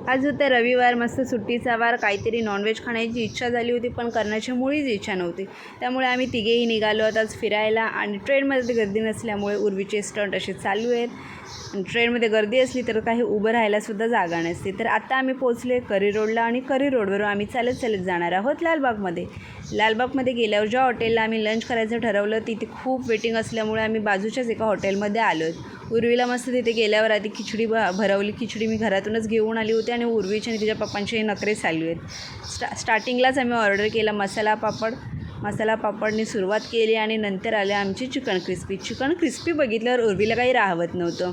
आज होता रविवार, मस्त सुट्टीचा वार. काहीतरी नॉनव्हेज खाण्याची इच्छा झाली होती, पण करण्याची मुळीच इच्छा नव्हती. त्यामुळे आम्ही तिघेही निघालो आहोत आज फिरायला. आणि ट्रेनमध्ये गर्दी नसल्यामुळे उर्वीचे स्टंट असे चालू आहेत. आणि ट्रेनमध्ये गर्दी असली तर काही उभं राहायलासुद्धा जागा नसते. तर आता आम्ही पोचले करी रोडला आणि करी रोडवरून आम्ही चालत जाणार आहोत लालबागमध्ये. लालबागमध्ये गेल्यावर ज्या हॉटेलला आम्ही लंच करायचं ठरवलं तिथे खूप वेटिंग असल्यामुळे आम्ही बाजूच्याच एका हॉटेलमध्ये आलो आहेत. उर्वीला मस्त तिथे गेल्यावर आधी खिचडी भरवली. खिचडी मी घरातूनच घेऊन आली होती आणि उर्वीचे आणि तिच्या पप्पांचे नखरे चालू आहेत. स्टार्टिंगलाच आम्ही ऑर्डर केला मसाला पापड. मसाला पापडनी सुरुवात केली आणि नंतर आले आमची चिकन क्रिस्पी. चिकन क्रिस्पी बघितल्यावर उर्वीला काही राहवत नव्हतं.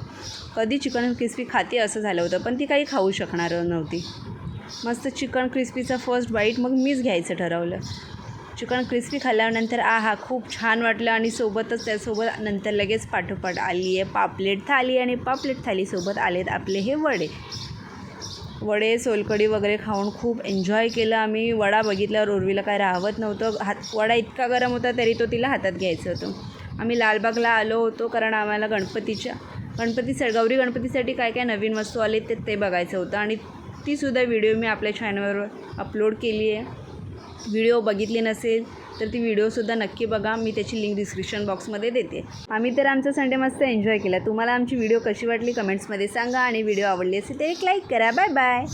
कधी चिकन क्रिस्पी खाते असं झालं होतं, पण ती काही खाऊ शकणार नव्हती. मस्त चिकन क्रिस्पीचा फर्स्ट बाईट मग मीच घ्यायचं ठरवलं. चिकन क्रिस्पी खाल्ल्यानंतर खूप छान वाटलं. आणि सोबतच त्यासोबत नंतर लगेच पाठोपाठ आली आहे पापलेट थाली. आणि पापलेट थालीसोबत आलेत आपले हे वडे सोलकढी वगैरे खाऊन खूप एन्जॉय केलं आम्ही. वडा बघितल्यावर उर्वीला काय राहवत नव्हतं. वडा इतका गरम होता तरी तो तिला हातात घ्यायचं होतं. आम्ही लालबागला आलो होतो कारण आम्हाला गौरी गणपतीसाठी काय काय नवीन वस्तू आले ते बघायचं होतं. आणि तीसुद्धा व्हिडिओ मी आपल्या चॅनलवर अपलोड केली आहे. व्हिडिओ बघितली नसेल तर ती व्हिडिओसुद्धा नक्की बघा. मी त्याची लिंक डिस्क्रिप्शन बॉक्समध्ये देते. आम्ही तर आमचा संडे मस्त एन्जॉय केला. तुम्हाला आमची व्हिडिओ कशी वाटली कमेंट्समध्ये सांगा. आणि व्हिडिओ आवडली असेल तर एक लाईक करा. Bye bye.